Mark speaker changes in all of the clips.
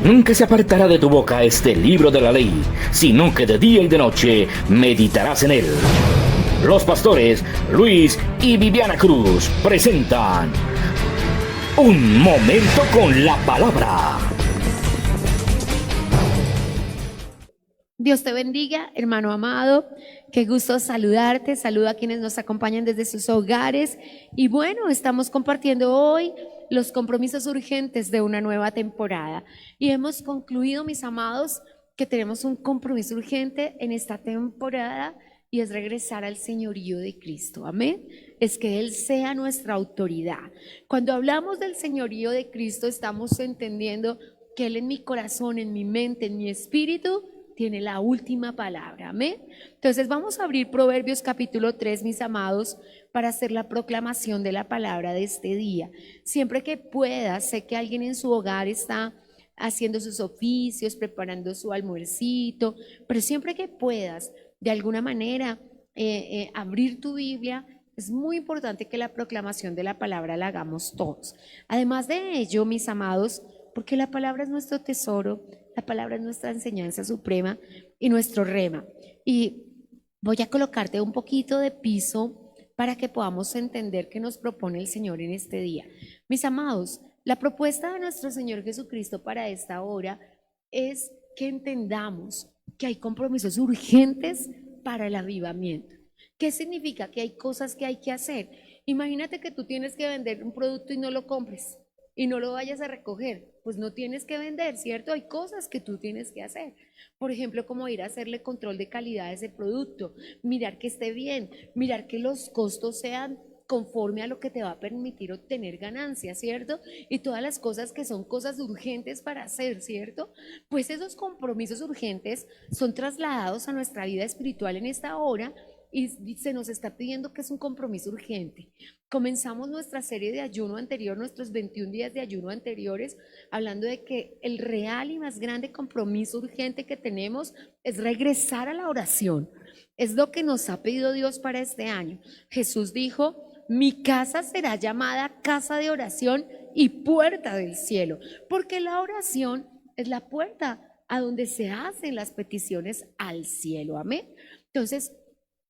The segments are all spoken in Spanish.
Speaker 1: Nunca se apartará de tu boca este libro de la ley, sino que de día y de noche meditarás en él. Los pastores Luis y Viviana Cruz presentan Un Momento con la Palabra.
Speaker 2: Dios te bendiga, hermano amado. Qué gusto saludarte. Saludo a quienes nos acompañan desde sus hogares. Y bueno, estamos compartiendo hoy los compromisos urgentes de una nueva temporada. Y hemos concluido, mis amados, que tenemos un compromiso urgente en esta temporada y es regresar al señorío de Cristo. Amén. Es que Él sea nuestra autoridad. Cuando hablamos del señorío de Cristo, estamos entendiendo que Él en mi corazón, en mi mente, en mi espíritu, tiene la última palabra, amén. Entonces vamos a abrir Proverbios capítulo 3, mis amados, para hacer la proclamación de la palabra de este día. Siempre que pueda, sé que alguien en su hogar está haciendo sus oficios, preparando su almuercito, pero siempre que puedas, de alguna manera, abrir tu Biblia. Es muy importante que la proclamación de la palabra la hagamos todos. Además de ello, mis amados, porque la palabra es nuestro tesoro, la palabra es nuestra enseñanza suprema y nuestro rema. Y voy a colocarte un poquito de piso para que podamos entender qué nos propone el Señor en este día. Mis amados, la propuesta de nuestro Señor Jesucristo para esta hora es que entendamos que hay compromisos urgentes para el avivamiento. ¿Qué significa? Que hay cosas que hay que hacer. Imagínate que tú tienes que vender un producto y no lo compres y no lo vayas a recoger, pues no tienes que vender, ¿cierto? Hay cosas que tú tienes que hacer. Por ejemplo, como ir a hacerle control de calidad a ese producto, mirar que esté bien, mirar que los costos sean conforme a lo que te va a permitir obtener ganancias, ¿cierto? Y todas las cosas que son cosas urgentes para hacer, ¿cierto? Pues esos compromisos urgentes son trasladados a nuestra vida espiritual en esta hora y se nos está pidiendo que es un compromiso urgente. Comenzamos nuestra serie de ayuno anterior, nuestros 21 días de ayuno anteriores, hablando de que el real y más grande compromiso urgente que tenemos es regresar a la oración. Es lo que nos ha pedido Dios para este año. Jesús dijo: mi casa será llamada casa de oración y puerta del cielo, porque la oración es la puerta a donde se hacen las peticiones al cielo. Amén. Entonces,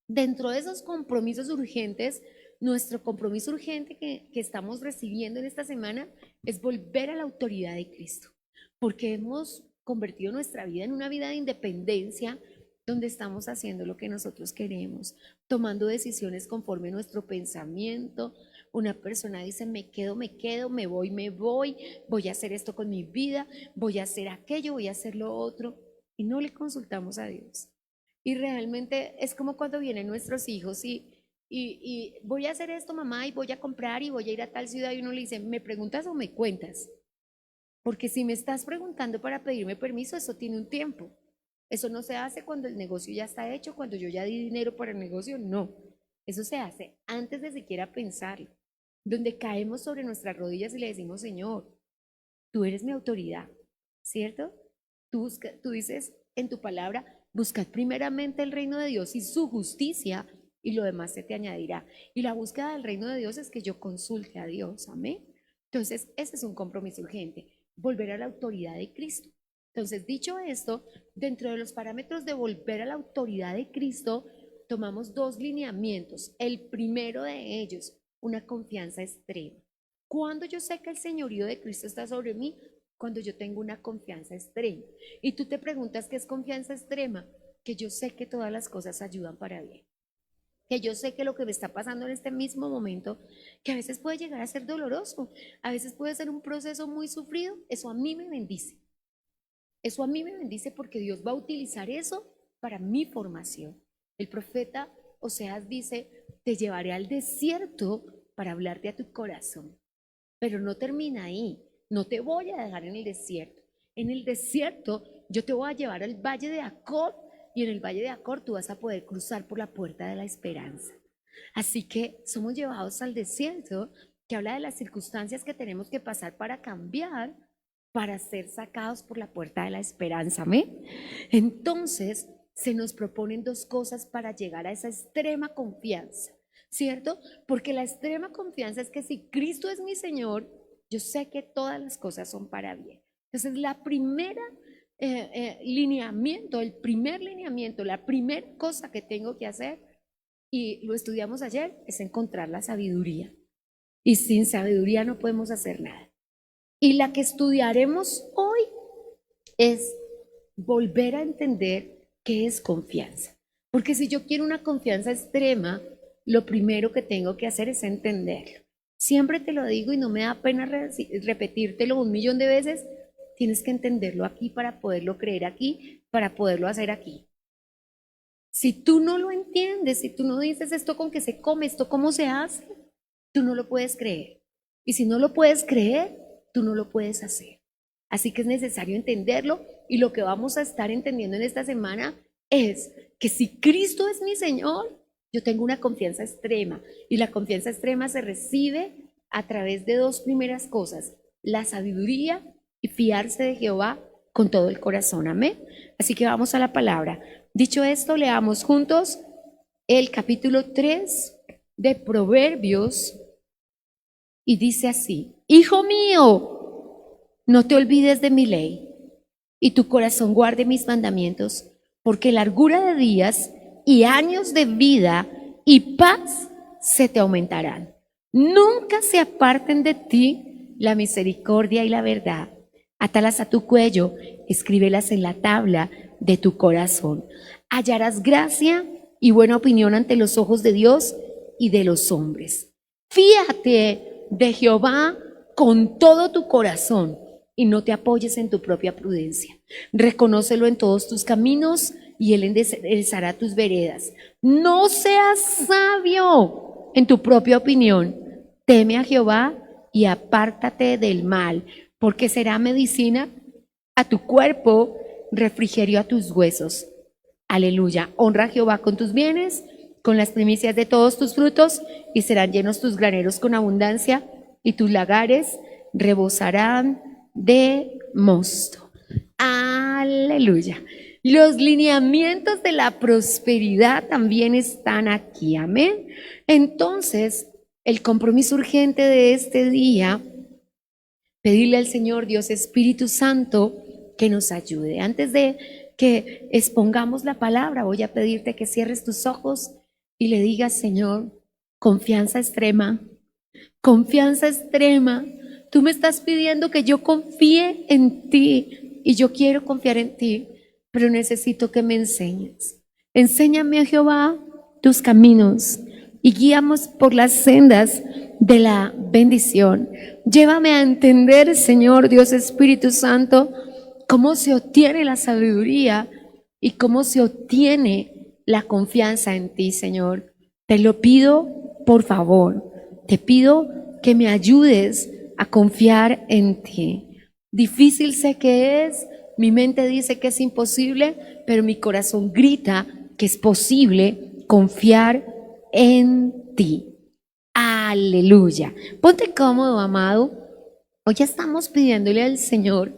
Speaker 2: dentro de esos compromisos urgentes, nuestro compromiso urgente que estamos recibiendo en esta semana es volver a la autoridad de Cristo, porque hemos convertido nuestra vida en una vida de independencia, donde estamos haciendo lo que nosotros queremos, tomando decisiones conforme a nuestro pensamiento. Una persona dice: me quedo, me voy, voy a hacer esto con mi vida, voy a hacer aquello, voy a hacer lo otro, y no le consultamos a Dios. Y realmente es como cuando vienen nuestros hijos y voy a hacer esto, mamá, y voy a comprar y voy a ir a tal ciudad, y uno le dice: ¿me preguntas o me cuentas? Porque si me estás preguntando para pedirme permiso, eso tiene un tiempo. Eso no se hace cuando el negocio ya está hecho, cuando yo ya di dinero para el negocio, no. Eso se hace antes de siquiera pensarlo, donde caemos sobre nuestras rodillas y le decimos: Señor, tú eres mi autoridad, ¿cierto? Tú dices en tu palabra: buscad primeramente el reino de Dios y su justicia, y lo demás se te añadirá. Y la búsqueda del reino de Dios es que yo consulte a Dios, amén. Entonces, ese es un compromiso urgente, volver a la autoridad de Cristo. Entonces, dicho esto, dentro de los parámetros de volver a la autoridad de Cristo, tomamos dos lineamientos. El primero de ellos, una confianza extrema. Cuando yo sé que el señorío de Cristo está sobre mí, cuando yo tengo una confianza extrema. Y tú te preguntas: ¿qué es confianza extrema? Que yo sé que todas las cosas ayudan para bien. Que yo sé que lo que me está pasando en este mismo momento, que a veces puede llegar a ser doloroso, a veces puede ser un proceso muy sufrido, eso a mí me bendice. Eso a mí me bendice porque Dios va a utilizar eso para mi formación. El profeta Oseas dice: te llevaré al desierto para hablarte a tu corazón. Pero no termina ahí. No te voy a dejar en el desierto. En el desierto yo te voy a llevar al valle de Acor, y en el valle de Acor tú vas a poder cruzar por la puerta de la esperanza. Así que somos llevados al desierto, que habla de las circunstancias que tenemos que pasar para cambiar, para ser sacados por la puerta de la esperanza. ¿Amén? Entonces se nos proponen dos cosas para llegar a esa extrema confianza, ¿cierto? Porque la extrema confianza es que si Cristo es mi Señor, yo sé que todas las cosas son para bien. Entonces, la primera lineamiento, el primer lineamiento, la primera cosa que tengo que hacer, y lo estudiamos ayer, es encontrar la sabiduría. Y sin sabiduría no podemos hacer nada. Y la que estudiaremos hoy es volver a entender qué es confianza. Porque si yo quiero una confianza extrema, lo primero que tengo que hacer es entenderlo. Siempre te lo digo y no me da pena repetírtelo 1.000.000 de veces. Tienes que entenderlo aquí para poderlo creer aquí, para poderlo hacer aquí. Si tú no lo entiendes, si tú no dices esto con qué se come, esto cómo se hace, tú no lo puedes creer. Y si no lo puedes creer, tú no lo puedes hacer. Así que es necesario entenderlo, y lo que vamos a estar entendiendo en esta semana es que si Cristo es mi Señor, yo tengo una confianza extrema, y la confianza extrema se recibe a través de dos primeras cosas: la sabiduría y fiarse de Jehová con todo el corazón. Amén. Así que vamos a la palabra. Dicho esto, leamos juntos el capítulo 3 de Proverbios, y dice así: Hijo mío, no te olvides de mi ley, y tu corazón guarde mis mandamientos, porque largura de días y años de vida y paz se te aumentarán. Nunca se aparten de ti la misericordia y la verdad. Átalas a tu cuello, escríbelas en la tabla de tu corazón. Hallarás gracia y buena opinión ante los ojos de Dios y de los hombres. Fíate de Jehová con todo tu corazón y no te apoyes en tu propia prudencia. Reconócelo en todos tus caminos y Él enderezará tus veredas. No seas sabio en tu propia opinión. Teme a Jehová y apártate del mal, porque será medicina a tu cuerpo, refrigerio a tus huesos. Aleluya. Honra a Jehová con tus bienes, con las primicias de todos tus frutos, y serán llenos tus graneros con abundancia, y tus lagares rebosarán de mosto. Aleluya. Los lineamientos de la prosperidad también están aquí. Amén. Entonces, el compromiso urgente de este día, pedirle al Señor Dios Espíritu Santo que nos ayude. Antes de que expongamos la palabra, voy a pedirte que cierres tus ojos y le digas: Señor, confianza extrema, confianza extrema. Tú me estás pidiendo que yo confíe en ti, y yo quiero confiar en ti, pero necesito que me enseñes. Enséñame, a Jehová, tus caminos, y guíamos por las sendas de la bendición. Llévame a entender, Señor Dios Espíritu Santo, cómo se obtiene la sabiduría y cómo se obtiene la confianza en ti, Señor. Te lo pido, por favor. Te pido que me ayudes a confiar en ti. Difícil sé que es, mi mente dice que es imposible, pero mi corazón grita que es posible confiar en ti. Aleluya. Ponte cómodo, amado. Hoy estamos pidiéndole al Señor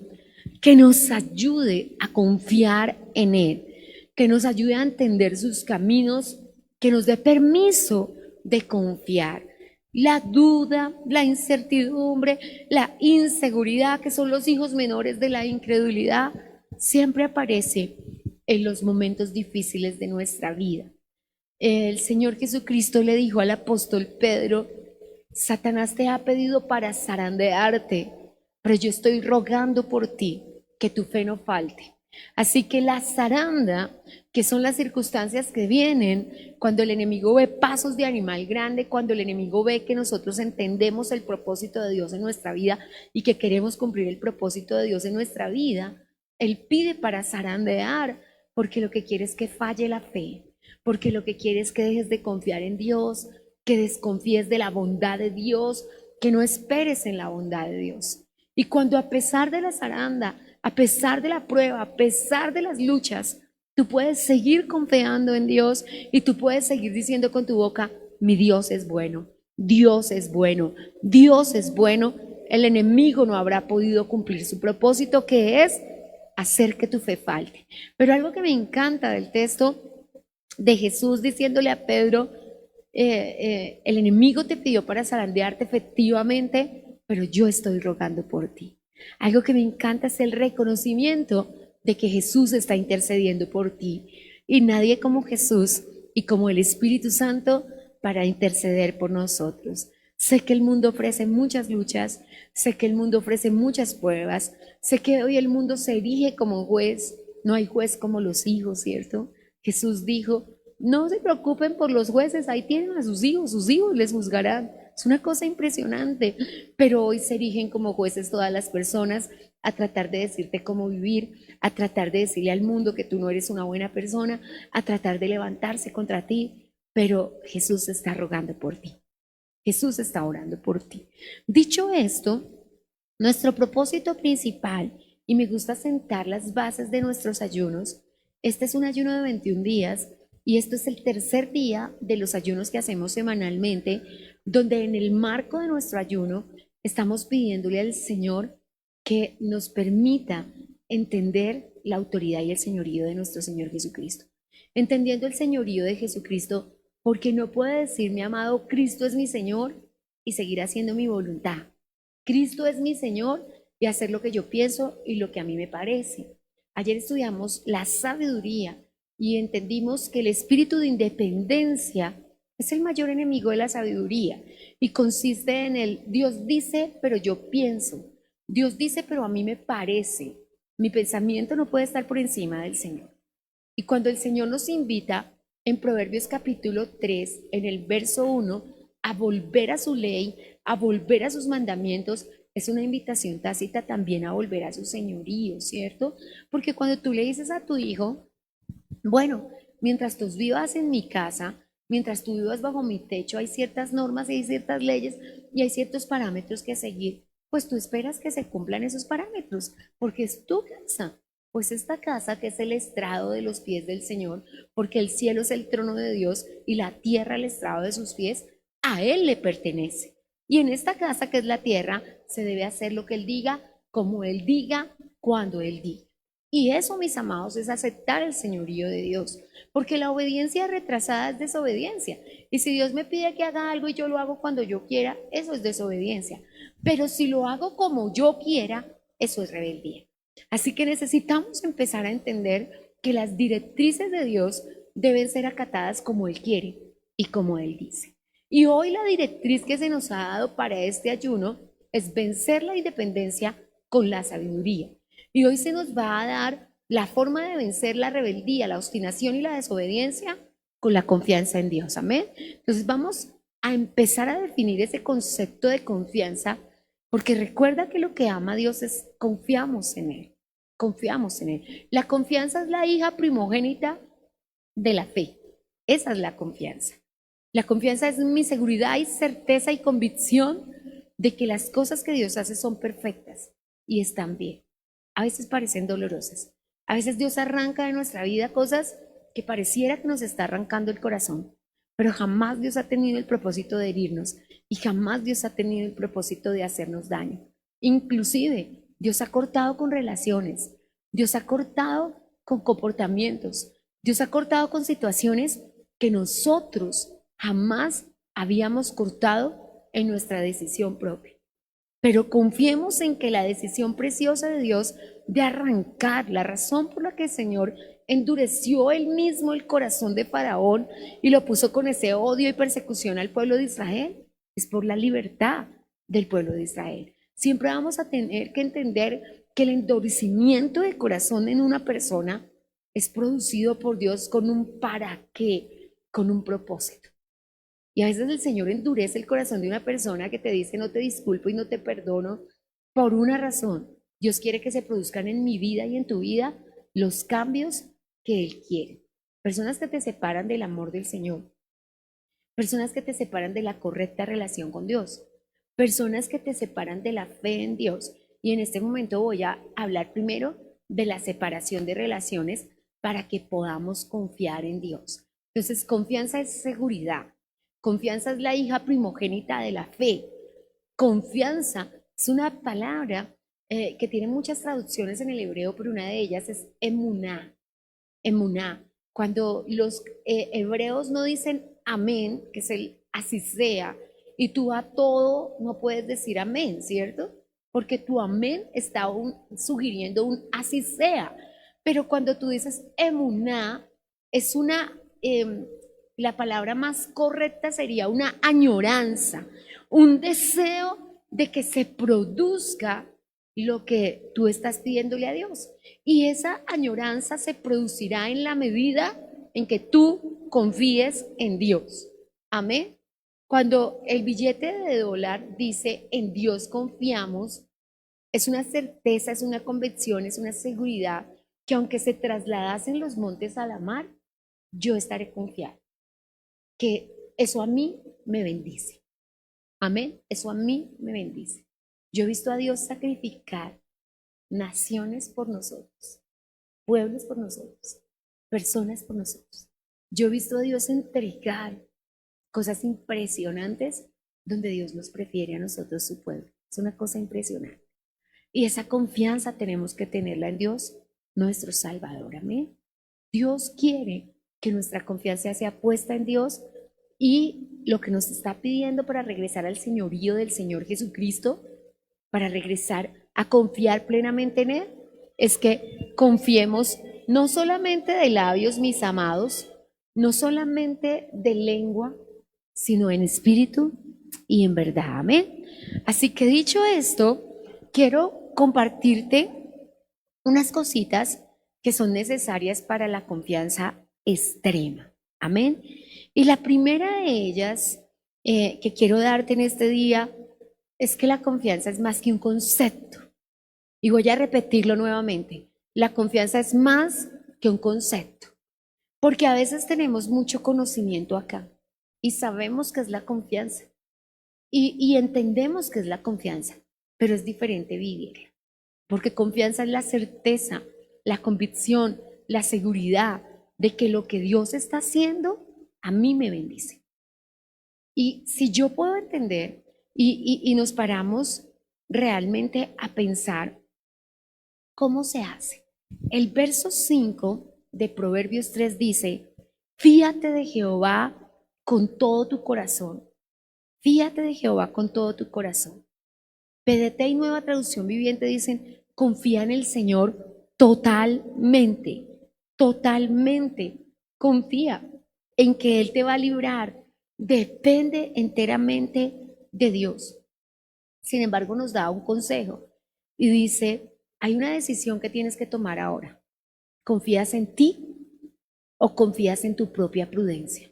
Speaker 2: que nos ayude a confiar en Él, que nos ayude a entender sus caminos, que nos dé permiso de confiar. La duda, la incertidumbre, la inseguridad, que son los hijos menores de la incredulidad, siempre aparece en los momentos difíciles de nuestra vida. El Señor Jesucristo le dijo al apóstol Pedro: Satanás te ha pedido para zarandearte, pero yo estoy rogando por ti que tu fe no falte. Así que la zaranda, que son las circunstancias que vienen cuando el enemigo ve pasos de animal grande, cuando el enemigo ve que nosotros entendemos el propósito de Dios en nuestra vida y que queremos cumplir el propósito de Dios en nuestra vida, Él pide para zarandear, porque lo que quiere es que falle la fe, porque lo que quiere es que dejes de confiar en Dios, que desconfíes de la bondad de Dios, que no esperes en la bondad de Dios. Y cuando, a pesar de la zaranda, a pesar de la prueba, a pesar de las luchas, tú puedes seguir confiando en Dios, y tú puedes seguir diciendo con tu boca: mi Dios es bueno, Dios es bueno, Dios es bueno. El enemigo no habrá podido cumplir su propósito, que es hacer que tu fe falte. Pero algo que me encanta del texto de Jesús diciéndole a Pedro: el enemigo te pidió para zarandearte, efectivamente, pero yo estoy rogando por ti. Algo que me encanta es el reconocimiento de que Jesús está intercediendo por ti. Y nadie como Jesús y como el Espíritu Santo para interceder por nosotros. Sé que el mundo ofrece muchas luchas, sé que el mundo ofrece muchas pruebas, sé que hoy el mundo se erige como juez, no hay juez como los hijos, ¿cierto? Jesús dijo, no se preocupen por los jueces, ahí tienen a sus hijos les juzgarán. Es una cosa impresionante, pero hoy se erigen como jueces todas las personas a tratar de decirte cómo vivir, a tratar de decirle al mundo que tú no eres una buena persona, a tratar de levantarse contra ti, pero Jesús está rogando por ti. Jesús está orando por ti. Dicho esto, nuestro propósito principal, y me gusta sentar las bases de nuestros ayunos, este es un ayuno de 21 días y esto es el tercer día de los ayunos que hacemos semanalmente, donde en el marco de nuestro ayuno estamos pidiéndole al Señor que nos permita entender la autoridad y el señorío de nuestro Señor Jesucristo. Entendiendo el señorío de Jesucristo, porque no puede decir, mi amado, Cristo es mi Señor y seguir haciendo mi voluntad. Cristo es mi Señor y hacer lo que yo pienso y lo que a mí me parece. Ayer estudiamos la sabiduría y entendimos que el espíritu de independencia es el mayor enemigo de la sabiduría y consiste en el Dios dice, pero yo pienso. Dios dice, pero a mí me parece. Mi pensamiento no puede estar por encima del Señor. Y cuando el Señor nos invita en Proverbios capítulo 3, en el verso 1, a volver a su ley, a volver a sus mandamientos, es una invitación tácita también a volver a su señorío, ¿cierto? Porque cuando tú le dices a tu hijo, bueno, mientras tú vivas en mi casa, mientras tú vivas bajo mi techo, hay ciertas normas y hay ciertas leyes y hay ciertos parámetros que seguir, pues tú esperas que se cumplan esos parámetros, porque es tu casa. Pues esta casa que es el estrado de los pies del Señor, porque el cielo es el trono de Dios y la tierra el estrado de sus pies, a Él le pertenece. Y en esta casa que es la tierra, se debe hacer lo que Él diga, como Él diga, cuando Él diga. Y eso, mis amados, es aceptar el señorío de Dios, porque la obediencia retrasada es desobediencia. Y si Dios me pide que haga algo y yo lo hago cuando yo quiera, eso es desobediencia. Pero si lo hago como yo quiera, eso es rebeldía. Así que necesitamos empezar a entender que las directrices de Dios deben ser acatadas como Él quiere y como Él dice. Y hoy la directriz que se nos ha dado para este ayuno es vencer la independencia con la sabiduría. Y hoy se nos va a dar la forma de vencer la rebeldía, la obstinación y la desobediencia con la confianza en Dios. Amén. Entonces vamos a empezar a definir ese concepto de confianza, porque recuerda que lo que ama a Dios es confiamos en Él. Confiamos en Él. La confianza es la hija primogénita de la fe. Esa es la confianza. La confianza es mi seguridad y certeza y convicción de que las cosas que Dios hace son perfectas y están bien. A veces parecen dolorosas. A veces Dios arranca de nuestra vida cosas que pareciera que nos está arrancando el corazón, pero jamás Dios ha tenido el propósito de herirnos y jamás Dios ha tenido el propósito de hacernos daño. Inclusive, Dios ha cortado con relaciones, Dios ha cortado con comportamientos, Dios ha cortado con situaciones que nosotros jamás habíamos cortado en nuestra decisión propia. Pero confiemos en que la decisión preciosa de Dios de arrancar, la razón por la que el Señor endureció él mismo el corazón de Faraón y lo puso con ese odio y persecución al pueblo de Israel, es por la libertad del pueblo de Israel. Siempre vamos a tener que entender que el endurecimiento del corazón en una persona es producido por Dios con un para qué, con un propósito. Y a veces el Señor endurece el corazón de una persona que te dice no te disculpo y no te perdono por una razón. Dios quiere que se produzcan en mi vida y en tu vida los cambios que Él quiere. Personas que te separan del amor del Señor. Personas que te separan de la correcta relación con Dios. Personas que te separan de la fe en Dios. Y en este momento voy a hablar primero de la separación de relaciones para que podamos confiar en Dios. Entonces, confianza es seguridad. Confianza es la hija primogénita de la fe. Confianza es una palabra que tiene muchas traducciones en el hebreo, pero una de ellas es emuná. Emuná. Cuando los hebreos no dicen amén, que es el así sea, y tú a todo no puedes decir amén, ¿cierto? porque tu amén está sugiriendo un así sea. Pero cuando tú dices emuná, es la palabra más correcta sería una añoranza, un deseo de que se produzca lo que tú estás pidiéndole a Dios. Y esa añoranza se producirá en la medida en que tú confíes en Dios. Amén. Cuando el billete de dólar dice en Dios confiamos, es una certeza, es una convicción, es una seguridad que aunque se trasladasen los montes a la mar, yo estaré confiado. Que eso a mí me bendice. Amén. Eso a mí me bendice. Yo he visto a Dios sacrificar naciones por nosotros, pueblos por nosotros, personas por nosotros. Yo he visto a Dios entregar cosas impresionantes donde Dios nos prefiere a nosotros, su pueblo. Es una cosa impresionante. Y esa confianza tenemos que tenerla en Dios, nuestro Salvador. Amén. Dios quiere que nuestra confianza sea puesta en Dios, y lo que nos está pidiendo para regresar al señorío del Señor Jesucristo, para regresar a confiar plenamente en Él, es que confiemos no solamente de labios, mis amados, no solamente de lengua, sino en espíritu y en verdad. Amén. Así que dicho esto, quiero compartirte unas cositas que son necesarias para la confianza extrema. Amén. Y la primera de ellas que quiero darte en este día es que la confianza es más que un concepto. Y voy a repetirlo nuevamente. La confianza es más que un concepto. Porque a veces tenemos mucho conocimiento acá y sabemos qué es la confianza. Y entendemos qué es la confianza, pero es diferente vivirla. Porque confianza es la certeza, la convicción, la seguridad de que lo que Dios está haciendo a mí me bendice. Y si yo puedo entender y nos paramos realmente a pensar cómo se hace. El verso 5 de Proverbios 3 dice, fíate de Jehová con todo tu corazón. Fíate de Jehová con todo tu corazón. PDT y Nueva Traducción Viviente dicen, confía en el Señor totalmente, totalmente. Confía en que Él te va a librar. Depende enteramente de Dios. Sin embargo, nos da un consejo y dice, hay una decisión que tienes que tomar ahora. ¿Confías en ti o confías en tu propia prudencia?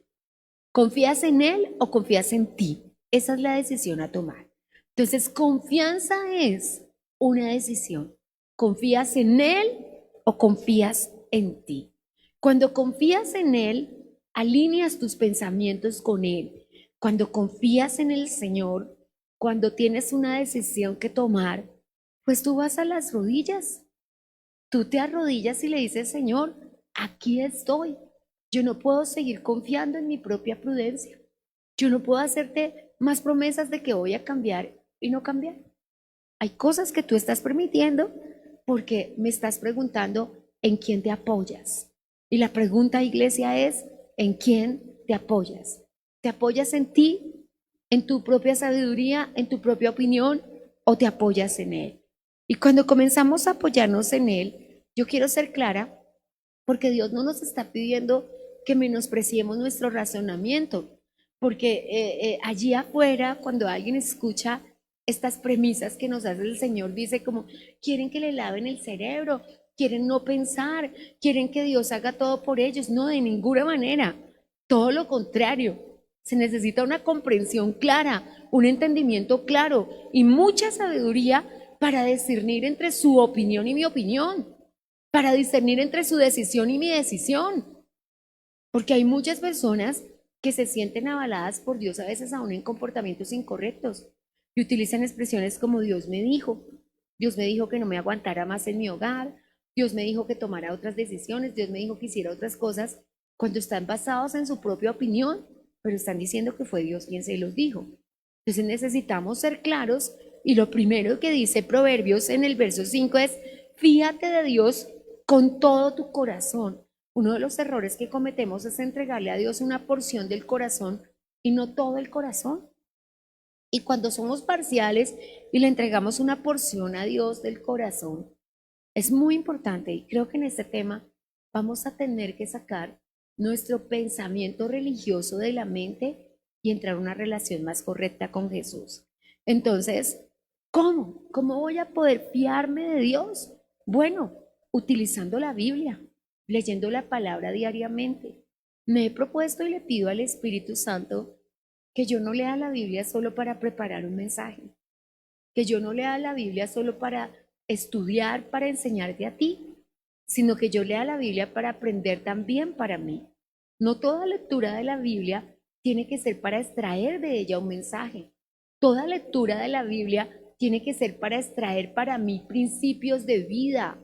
Speaker 2: ¿Confías en Él o confías en ti? Esa es la decisión a tomar. Entonces, confianza es una decisión. ¿Confías en Él o confías en ti? Cuando confías en Él, alineas tus pensamientos con Él. Cuando confías en el Señor, cuando tienes una decisión que tomar, pues tú vas a las rodillas. Tú te arrodillas y le dices, Señor, aquí estoy. Yo no puedo seguir confiando en mi propia prudencia. Yo no puedo hacerte más promesas de que voy a cambiar y no cambiar. Hay cosas que tú estás permitiendo porque me estás preguntando en quién te apoyas. Y la pregunta, iglesia, es ¿en quién te apoyas? ¿Te apoyas en ti, en tu propia sabiduría, en tu propia opinión, o te apoyas en Él? Y cuando comenzamos a apoyarnos en Él, yo quiero ser clara, porque Dios no nos está pidiendo que menospreciemos nuestro razonamiento, porque allí afuera, cuando alguien escucha estas premisas que nos hace el Señor, dice como, quieren que le laven el cerebro, quieren no pensar, quieren que Dios haga todo por ellos. No, de ninguna manera, todo lo contrario. Se necesita una comprensión clara, un entendimiento claro y mucha sabiduría para discernir entre su opinión y mi opinión, para discernir entre su decisión y mi decisión. Porque hay muchas personas que se sienten avaladas por Dios, a veces aún en comportamientos incorrectos, y utilizan expresiones como Dios me dijo que no me aguantara más en mi hogar, Dios me dijo que tomara otras decisiones, Dios me dijo que hiciera otras cosas, cuando están basados en su propia opinión, pero están diciendo que fue Dios quien se los dijo. Entonces necesitamos ser claros, y lo primero que dice Proverbios en el verso 5 es, fíate de Dios con todo tu corazón. Uno de los errores que cometemos es entregarle a Dios una porción del corazón y no todo el corazón. Y cuando somos parciales y le entregamos una porción a Dios del corazón, es muy importante, y creo que en este tema vamos a tener que sacar nuestro pensamiento religioso de la mente y entrar a una relación más correcta con Jesús. Entonces, ¿cómo? ¿Cómo voy a poder fiarme de Dios? Bueno, utilizando la Biblia, leyendo la palabra diariamente. Me he propuesto y le pido al Espíritu Santo que yo no lea la Biblia solo para preparar un mensaje, que yo no lea la Biblia solo para estudiar, para enseñarte a ti, sino que yo lea la Biblia para aprender también para mí. No toda lectura de la Biblia tiene que ser para extraer de ella un mensaje. Toda lectura de la Biblia tiene que ser para extraer para mí principios de vida,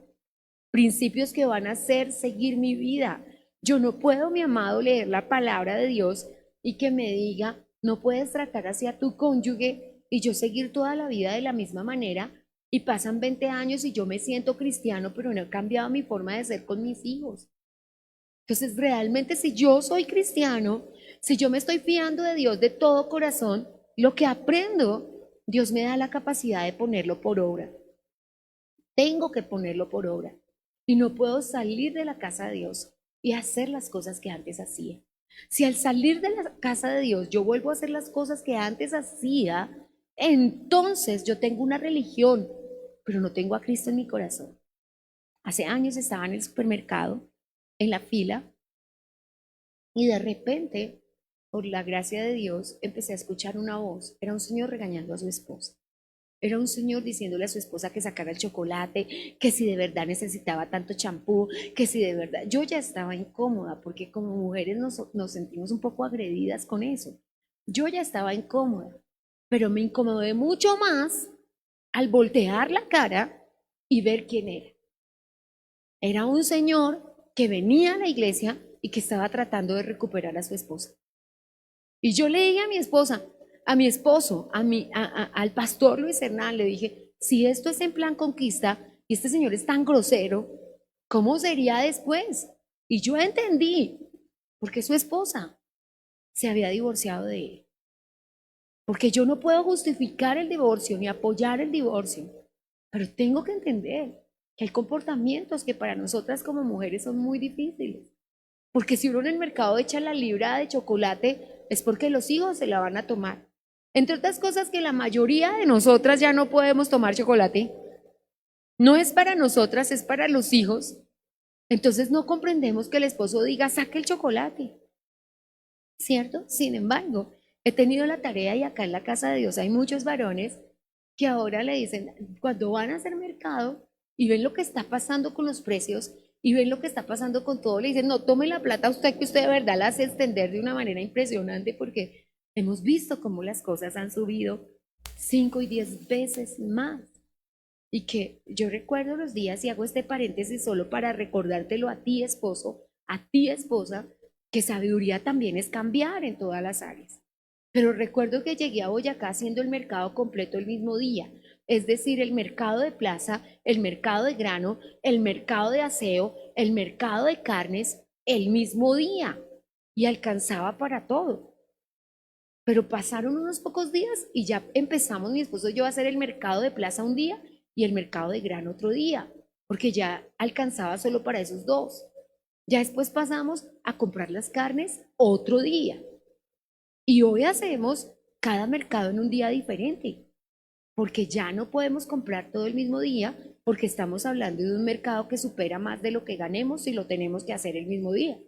Speaker 2: principios que van a hacer seguir mi vida. Yo no puedo, mi amado, leer la palabra de Dios y que me diga, no puedes tratar hacia tu cónyuge y yo seguir toda la vida de la misma manera y pasan 20 años y yo me siento cristiano, pero no he cambiado mi forma de ser con mis hijos. Entonces, realmente si yo soy cristiano, si yo me estoy fiando de Dios de todo corazón, lo que aprendo, Dios me da la capacidad de ponerlo por obra. Tengo que ponerlo por obra. Y no puedo salir de la casa de Dios y hacer las cosas que antes hacía. Si al salir de la casa de Dios yo vuelvo a hacer las cosas que antes hacía, entonces yo tengo una religión, pero no tengo a Cristo en mi corazón. Hace años estaba en el supermercado, en la fila, y de repente, por la gracia de Dios, empecé a escuchar una voz. Era un señor regañando a su esposa. Era un señor diciéndole a su esposa que sacara el chocolate, que si de verdad necesitaba tanto champú, que si de verdad... Yo ya estaba incómoda porque como mujeres nos sentimos un poco agredidas con eso. Yo ya estaba incómoda, pero me incomodé mucho más al voltear la cara y ver quién era. Era un señor que venía a la iglesia y que estaba tratando de recuperar a su esposa. Y yo le dije a mi esposa, a mi esposo, al pastor Luis Hernán, le dije, si esto es en plan conquista y este señor es tan grosero, ¿cómo sería después? Y yo entendí, porque su esposa se había divorciado de él. Porque yo no puedo justificar el divorcio ni apoyar el divorcio, pero tengo que entender que hay comportamientos que para nosotras como mujeres son muy difíciles. Porque si uno en el mercado echa la libra de chocolate, es porque los hijos se la van a tomar. Entre otras cosas que la mayoría de nosotras ya no podemos tomar chocolate. No es para nosotras, es para los hijos. Entonces no comprendemos que el esposo diga, saque el chocolate. ¿Cierto? Sin embargo, he tenido la tarea y acá en la casa de Dios hay muchos varones que ahora le dicen, cuando van a hacer mercado y ven lo que está pasando con los precios y ven lo que está pasando con todo, le dicen, no, tome la plata usted que usted de verdad la hace extender de una manera impresionante porque hemos visto cómo las cosas han subido 5 y 10 veces más. Y que yo recuerdo los días, y hago este paréntesis solo para recordártelo a ti, esposo, a ti, esposa, que sabiduría también es cambiar en todas las áreas. Pero recuerdo que llegué a Boyacá haciendo el mercado completo el mismo día, es decir, el mercado de plaza, el mercado de grano, el mercado de aseo, el mercado de carnes, el mismo día, y alcanzaba para todo. Pero pasaron unos pocos días y ya empezamos mi esposo y yo a hacer el mercado de plaza un día y el mercado de grano otro día, porque ya alcanzaba solo para esos dos. Ya después pasamos a comprar las carnes otro día. Y hoy hacemos cada mercado en un día diferente, porque ya no podemos comprar todo el mismo día, porque estamos hablando de un mercado que supera más de lo que ganemos y lo tenemos que hacer el mismo día.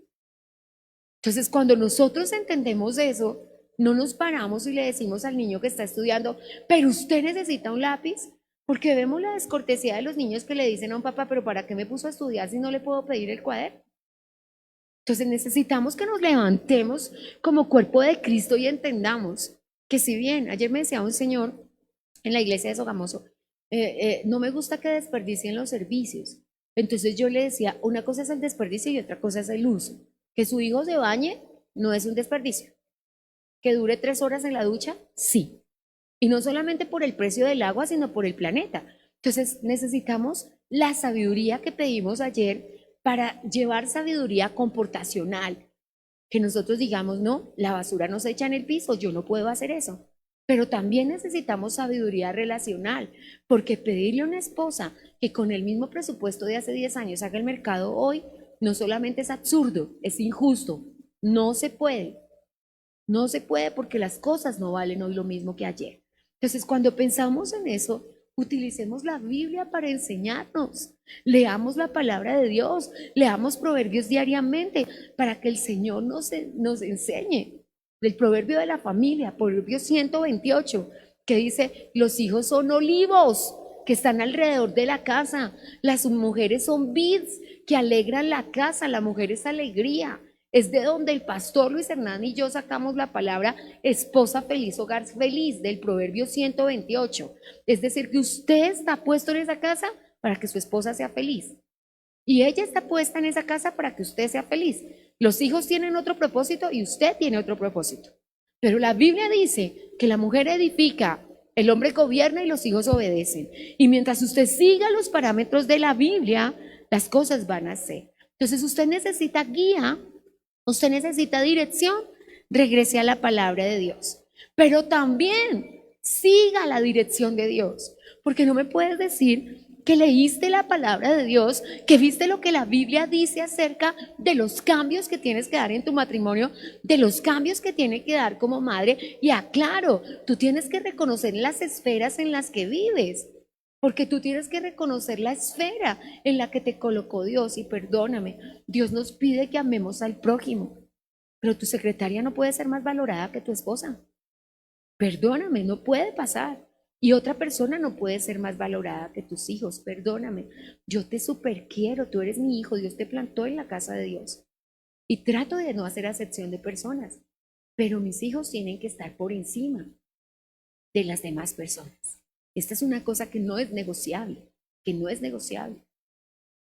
Speaker 2: Entonces, cuando nosotros entendemos eso, no nos paramos y le decimos al niño que está estudiando, pero usted necesita un lápiz, porque vemos la descortesía de los niños que le dicen a un papá, pero ¿para qué me puso a estudiar si no le puedo pedir el cuaderno? Entonces necesitamos que nos levantemos como cuerpo de Cristo y entendamos que si bien ayer me decía un señor en la iglesia de Sogamoso, no me gusta que desperdicien los servicios. Entonces yo le decía, una cosa es el desperdicio y otra cosa es el uso. Que su hijo se bañe no es un desperdicio. Que dure 3 horas en la ducha, sí. Y no solamente por el precio del agua, sino por el planeta. Entonces necesitamos la sabiduría que pedimos ayer para llevar sabiduría comportacional. Que nosotros digamos, no, la basura no se echa en el piso, yo no puedo hacer eso. Pero también necesitamos sabiduría relacional, porque pedirle a una esposa que con el mismo presupuesto de hace 10 años haga el mercado hoy, no solamente es absurdo, es injusto. No se puede. No se puede porque las cosas no valen hoy lo mismo que ayer. Entonces, cuando pensamos en eso, utilicemos la Biblia para enseñarnos. Leamos la palabra de Dios, leamos proverbios diariamente para que el Señor nos enseñe. El proverbio de la familia, proverbio 128, que dice, los hijos son olivos que están alrededor de la casa, las mujeres son vids que alegran la casa, la mujer es alegría. Es de donde el pastor Luis Hernán y yo sacamos la palabra esposa feliz, hogar feliz, del proverbio 128. Es decir, que usted está puesto en esa casa para que su esposa sea feliz. Y ella está puesta en esa casa para que usted sea feliz. Los hijos tienen otro propósito y usted tiene otro propósito. Pero la Biblia dice que la mujer edifica, el hombre gobierna y los hijos obedecen. Y mientras usted siga los parámetros de la Biblia, las cosas van a ser. Entonces usted necesita guía. Usted necesita dirección, regrese a la palabra de Dios. Pero también siga la dirección de Dios. Porque no me puedes decir que leíste la palabra de Dios, que viste lo que la Biblia dice acerca de los cambios que tienes que dar en tu matrimonio, de los cambios que tienes que dar como madre. Y aclaro, tú tienes que reconocer las esferas en las que vives. Porque tú tienes que reconocer la esfera en la que te colocó Dios. Y perdóname, Dios nos pide que amemos al prójimo. Pero tu secretaria no puede ser más valorada que tu esposa. Perdóname, no puede pasar. Y otra persona no puede ser más valorada que tus hijos. Perdóname, yo te super quiero, tú eres mi hijo, Dios te plantó en la casa de Dios. Y trato de no hacer acepción de personas. Pero mis hijos tienen que estar por encima de las demás personas. Esta es una cosa que no es negociable, que no es negociable.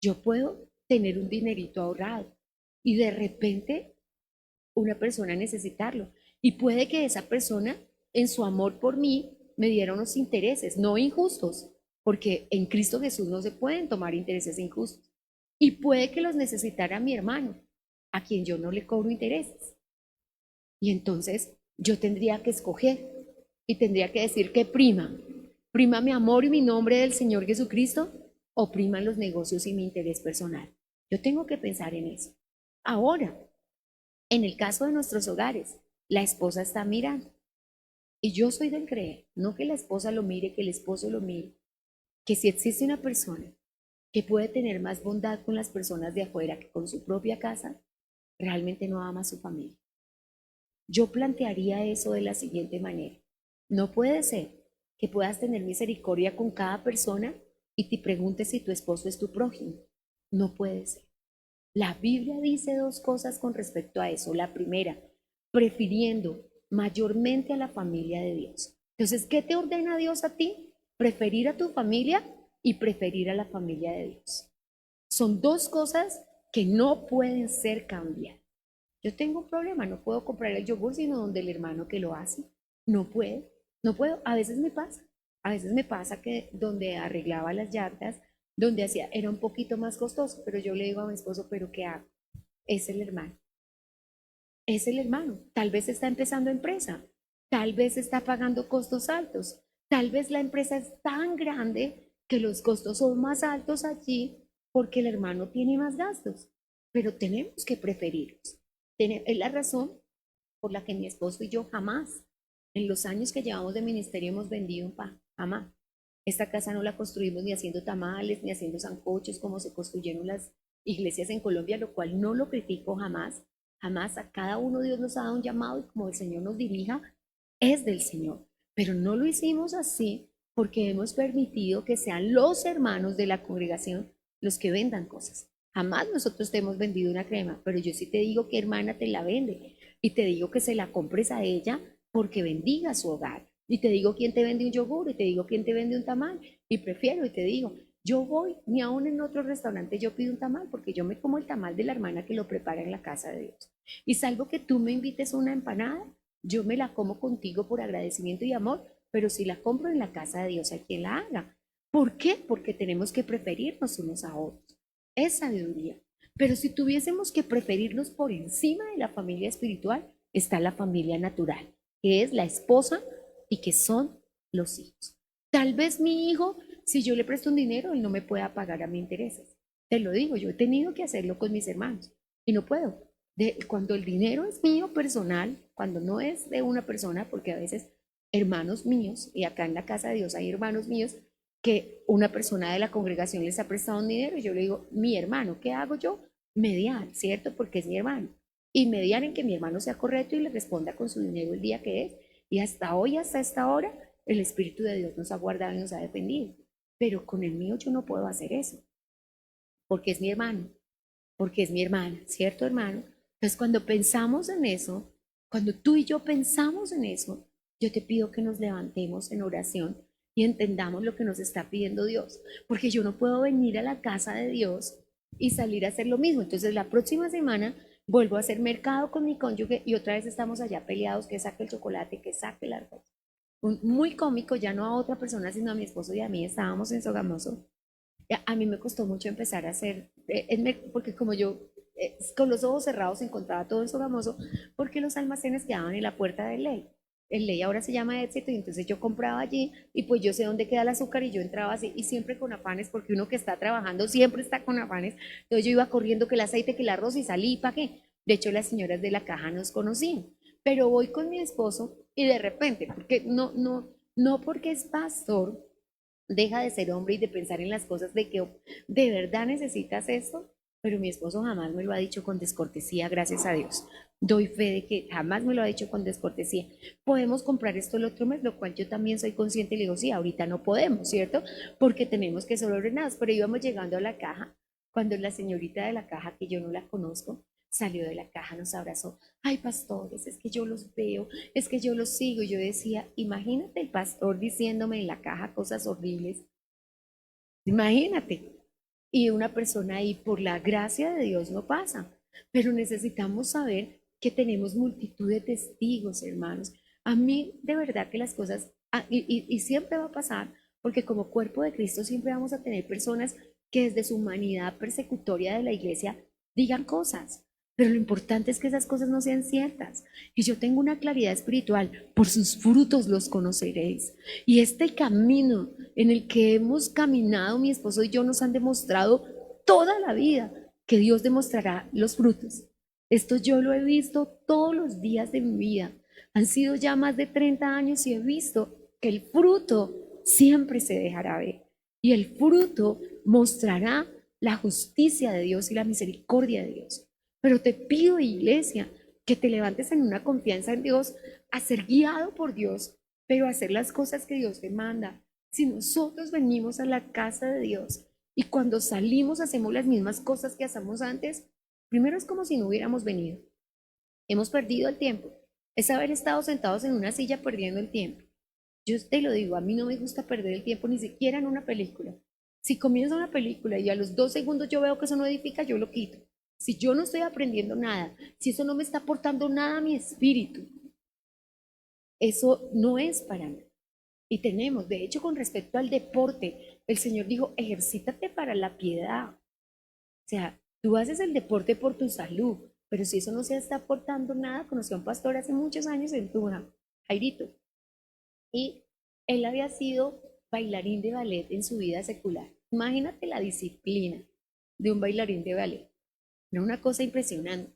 Speaker 2: Yo puedo tener un dinerito ahorrado y de repente una persona necesitarlo. Y puede que esa persona, en su amor por mí, me diera unos intereses, no injustos, porque en Cristo Jesús no se pueden tomar intereses injustos. Y puede que los necesitara mi hermano, a quien yo no le cobro intereses. Y entonces yo tendría que escoger y tendría que decir que prima mi amor y mi nombre del Señor Jesucristo o priman los negocios y mi interés personal. Yo tengo que pensar en eso. Ahora, en el caso de nuestros hogares, la esposa está mirando. Y yo soy del creer, no que la esposa lo mire, que el esposo lo mire, que si existe una persona que puede tener más bondad con las personas de afuera que con su propia casa, realmente no ama a su familia. Yo plantearía eso de la siguiente manera. No puede ser que puedas tener misericordia con cada persona y te preguntes si tu esposo es tu prójimo. No puede ser. La Biblia dice dos cosas con respecto a eso. La primera, prefiriendo mayormente a la familia de Dios. Entonces, ¿qué te ordena Dios a ti? Preferir a tu familia y preferir a la familia de Dios. Son dos cosas que no pueden ser cambiadas. Yo tengo un problema, no puedo comprar el yogur sino donde el hermano que lo hace. No puedo, no puedo. A veces me pasa que donde arreglaba las llantas, donde hacía, era un poquito más costoso, pero yo le digo a mi esposo, ¿pero qué hago? Es el hermano. Es el hermano. Tal vez está empezando empresa, tal vez está pagando costos altos, tal vez la empresa es tan grande que los costos son más altos allí porque el hermano tiene más gastos, pero tenemos que preferirlos. Es la razón por la que mi esposo y yo jamás, en los años que llevamos de ministerio, hemos vendido un pan, jamás. Esta casa no la construimos ni haciendo tamales, ni haciendo sancochos como se construyeron las iglesias en Colombia, lo cual no lo critico jamás. Jamás, a cada uno Dios nos ha dado un llamado y como el Señor nos dirija, es del Señor. Pero no lo hicimos así porque hemos permitido que sean los hermanos de la congregación los que vendan cosas. Jamás nosotros te hemos vendido una crema, pero yo sí te digo que hermana te la vende y te digo que se la compres a ella porque bendiga su hogar. Y te digo quién te vende un yogur y te digo quién te vende un tamal y prefiero y te digo, yo voy, ni aún en otro restaurante yo pido un tamal porque yo me como el tamal de la hermana que lo prepara en la casa de Dios. Y salvo que tú me invites a una empanada, yo me la como contigo por agradecimiento y amor, pero si la compro en la casa de Dios, hay quien la haga. ¿Por qué? Porque tenemos que preferirnos unos a otros. Es sabiduría. Pero si tuviésemos que preferirnos por encima de la familia espiritual, está la familia natural, que es la esposa y que son los hijos. Tal vez mi hijo, si yo le presto un dinero, él no me pueda pagar a mis intereses. Te lo digo, yo he tenido que hacerlo con mis hermanos y no puedo. Cuando el dinero es mío personal, cuando no es de una persona, porque a veces hermanos míos, y acá en la casa de Dios hay hermanos míos, que una persona de la congregación les ha prestado un dinero y yo le digo, mi hermano, ¿qué hago yo? Mediar, ¿cierto? Porque es mi hermano. Y mediar en que mi hermano sea correcto y le responda con su dinero el día que es. Y hasta hoy, hasta esta hora, el Espíritu de Dios nos ha guardado y nos ha defendido. Pero con el mío yo no puedo hacer eso, porque es mi hermano, porque es mi hermana, ¿cierto, hermano? Entonces, cuando pensamos en eso, cuando tú y yo pensamos en eso, yo te pido que nos levantemos en oración y entendamos lo que nos está pidiendo Dios, porque yo no puedo venir a la casa de Dios y salir a hacer lo mismo. Entonces, la próxima semana vuelvo a hacer mercado con mi cónyuge y otra vez estamos allá peleados, que saque el chocolate, que saque el arroz. Muy cómico, ya no a otra persona, sino a mi esposo y a mí, estábamos en Sogamoso. A mí me costó mucho empezar a hacer, porque como yo con los ojos cerrados encontraba todo en Sogamoso, porque los almacenes quedaban en la puerta de Ley. El Ley ahora se llama Éxito y entonces yo compraba allí y pues yo sé dónde queda el azúcar y yo entraba así y siempre con afanes, porque uno que está trabajando siempre está con afanes. Entonces yo iba corriendo que el aceite, que el arroz y salí, ¿para qué? De hecho las señoras de la caja nos conocían, pero voy con mi esposo y de repente, porque no porque es pastor, deja de ser hombre y de pensar en las cosas de que de verdad necesitas esto, pero mi esposo jamás me lo ha dicho con descortesía, gracias a Dios. Doy fe de que jamás me lo ha dicho con descortesía. Podemos comprar esto el otro mes, lo cual yo también soy consciente y le digo, sí, ahorita no podemos, ¿cierto? Porque tenemos que ser ordenados, pero íbamos llegando a la caja, cuando la señorita de la caja, que yo no la conozco, salió de la caja, nos abrazó. Ay, pastores, es que yo los veo, es que yo los sigo. Y yo decía, imagínate el pastor diciéndome en la caja cosas horribles. Imagínate. Y una persona ahí, por la gracia de Dios, no pasa. Pero necesitamos saber que tenemos multitud de testigos, hermanos. A mí, de verdad que las cosas, y siempre va a pasar, porque como cuerpo de Cristo siempre vamos a tener personas que desde su humanidad persecutoria de la iglesia digan cosas. Pero lo importante es que esas cosas no sean ciertas. Y yo tengo una claridad espiritual, por sus frutos los conoceréis. Y este camino en el que hemos caminado, mi esposo y yo, nos han demostrado toda la vida que Dios demostrará los frutos. Esto yo lo he visto todos los días de mi vida. Han sido ya más de 30 años y he visto que el fruto siempre se dejará ver. Y el fruto mostrará la justicia de Dios y la misericordia de Dios. Pero te pido, iglesia, que te levantes en una confianza en Dios, a ser guiado por Dios, pero a hacer las cosas que Dios te manda. Si nosotros venimos a la casa de Dios y cuando salimos hacemos las mismas cosas que hacemos antes, primero es como si no hubiéramos venido. Hemos perdido el tiempo. Es haber estado sentados en una silla perdiendo el tiempo. Yo te lo digo, a mí no me gusta perder el tiempo ni siquiera en una película. Si comienza una película y a los 2 segundos yo veo que eso no edifica, yo lo quito. Si yo no estoy aprendiendo nada, si eso no me está aportando nada a mi espíritu, eso no es para mí. Y tenemos, de hecho, con respecto al deporte, el Señor dijo, ejercítate para la piedad. O sea, tú haces el deporte por tu salud, pero si eso no se está aportando nada, conocí a un pastor hace muchos años en Tuna, Jairito, y él había sido bailarín de ballet en su vida secular. Imagínate la disciplina de un bailarín de ballet. Era una cosa impresionante.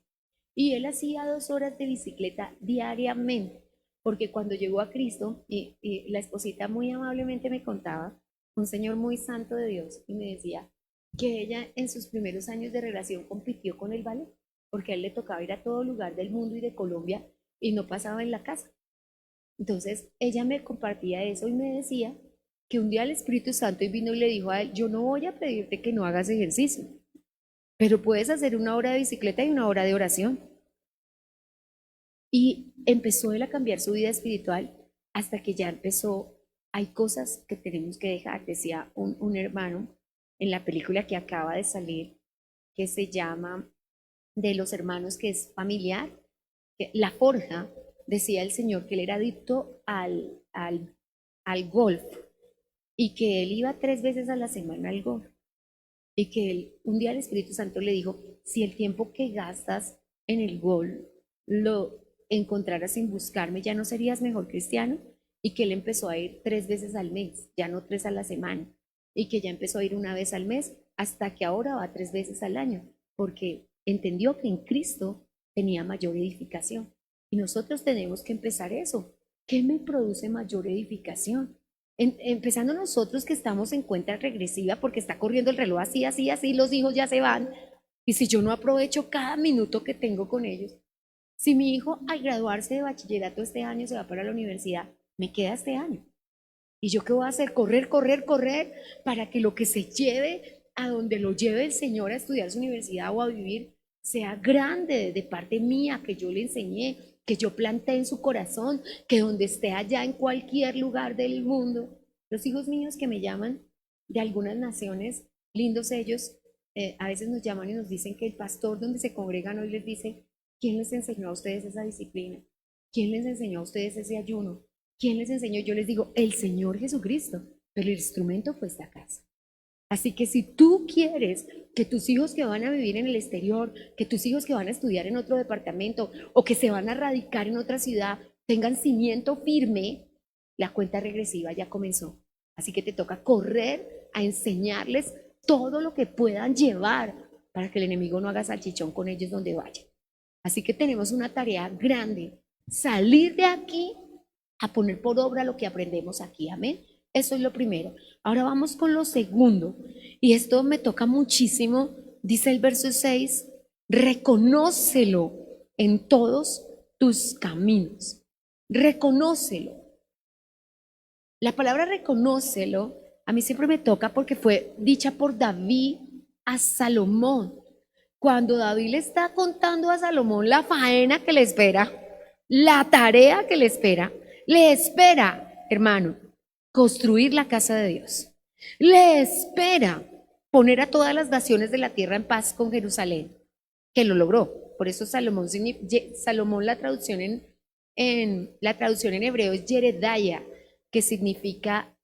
Speaker 2: Y él hacía 2 horas de bicicleta diariamente, porque cuando llegó a Cristo, y la esposita muy amablemente me contaba, un señor muy santo de Dios, y me decía que ella en sus primeros años de relación compitió con el ballet, porque a él le tocaba ir a todo lugar del mundo y de Colombia y no pasaba en la casa. Entonces ella me compartía eso y me decía que un día el Espíritu Santo vino y le dijo a él, yo no voy a pedirte que no hagas ejercicio, pero puedes hacer 1 hora de bicicleta y 1 hora de oración. Y empezó él a cambiar su vida espiritual hasta que ya empezó, hay cosas que tenemos que dejar, decía un hermano en la película que acaba de salir, que se llama De los hermanos, que es familiar, La Forja, decía el señor que él era adicto al golf y que él iba 3 veces a la semana al golf. Y que un día el Espíritu Santo le dijo, si el tiempo que gastas en el gol lo encontraras sin buscarme, ¿ya no serías mejor cristiano? y que él empezó a ir 3 veces al mes, ya no 3 a la semana, y que ya empezó a ir una vez al mes, hasta que ahora va 3 veces al año, porque entendió que en Cristo tenía mayor edificación. Y nosotros tenemos que empezar eso. ¿Qué me produce mayor edificación? Empezando nosotros que estamos en cuenta regresiva porque está corriendo el reloj así, así, así, los hijos ya se van. Y si yo no aprovecho cada minuto que tengo con ellos, si mi hijo al graduarse de bachillerato este año se va para la universidad, me queda este año. ¿Y yo qué voy a hacer? Correr, correr, correr para que lo que se lleve a donde lo lleve el Señor a estudiar su universidad o a vivir sea grande de parte mía, que yo le enseñé, que yo planté en su corazón, que donde esté allá en cualquier lugar del mundo. Los hijos míos que me llaman de algunas naciones, lindos ellos, a veces nos llaman y nos dicen que el pastor donde se congregan hoy les dice: ¿quién les enseñó a ustedes esa disciplina? ¿Quién les enseñó a ustedes ese ayuno? ¿Quién les enseñó? Yo les digo: el Señor Jesucristo, pero el instrumento fue esta casa. Así que si tú quieres que tus hijos que van a vivir en el exterior, que tus hijos que van a estudiar en otro departamento o que se van a radicar en otra ciudad tengan cimiento firme, la cuenta regresiva ya comenzó. Así que te toca correr a enseñarles todo lo que puedan llevar para que el enemigo no haga salchichón con ellos donde vaya. Así que tenemos una tarea grande, salir de aquí a poner por obra lo que aprendemos aquí, amén. Eso es lo primero. Ahora vamos con lo segundo, y esto me toca muchísimo. Dice el verso 6, reconócelo en todos tus caminos. Reconócelo. La palabra reconócelo a mí siempre me toca porque fue dicha por David a Salomón. Cuando David le está contando a Salomón la faena que le espera, la tarea que le espera, hermano, construir la casa de Dios. Le espera poner a todas las naciones de la tierra en paz con Jerusalén, que lo logró. Por eso Salomón, la traducción en hebreo es Yeredaya, que significa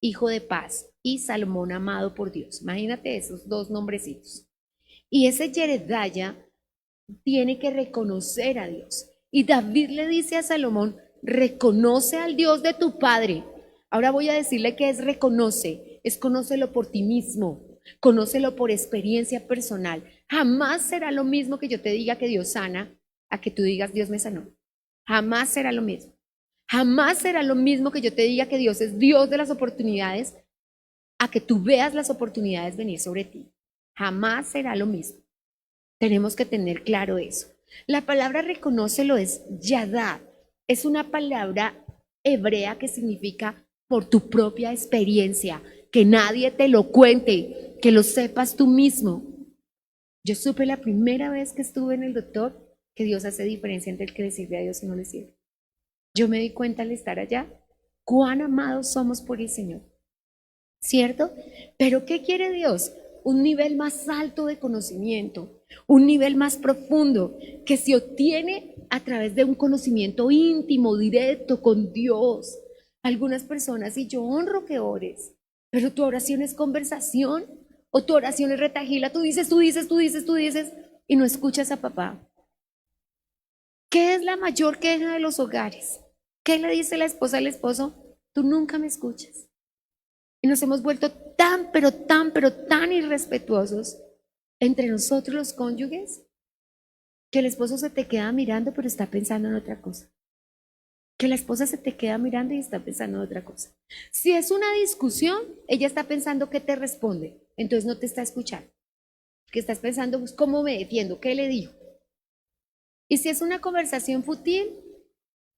Speaker 2: hijo de paz, y Salomón amado por Dios. Imagínate esos dos nombrecitos. Y ese Yeredaya tiene que reconocer a Dios. Y David le dice a Salomón: reconoce al Dios de tu padre. Ahora voy a decirle que es reconoce, es conócelo por ti mismo, conócelo por experiencia personal. Jamás será lo mismo que yo te diga que Dios sana a que tú digas Dios me sanó. Jamás será lo mismo. Jamás será lo mismo que yo te diga que Dios es Dios de las oportunidades a que tú veas las oportunidades venir sobre ti. Jamás será lo mismo. Tenemos que tener claro eso. La palabra reconócelo es yadá. Es una palabra hebrea que significa por tu propia experiencia, que nadie te lo cuente, que lo sepas tú mismo. Yo supe la primera vez que estuve en el doctor que Dios hace diferencia entre el que le sirve a Dios y no le sirve. Yo me di cuenta al estar allá cuán amados somos por el Señor, ¿cierto? Pero ¿qué quiere Dios? Un nivel más alto de conocimiento, un nivel más profundo que se obtiene a través de un conocimiento íntimo, directo con Dios. Algunas personas, y yo honro que ores, pero tu oración es conversación o tu oración es retajila, tú dices, y no escuchas a papá. ¿Qué es la mayor queja de los hogares? ¿Qué le dice la esposa al esposo? Tú nunca me escuchas. Y nos hemos vuelto tan, pero tan irrespetuosos entre nosotros los cónyuges, que el esposo se te queda mirando pero está pensando en otra cosa. Que la esposa se te queda mirando y está pensando en otra cosa. Si es una discusión, ella está pensando qué te responde, entonces no te está escuchando. Que estás pensando, pues, ¿cómo me defiendo? ¿Qué le digo? Y si es una conversación fútil,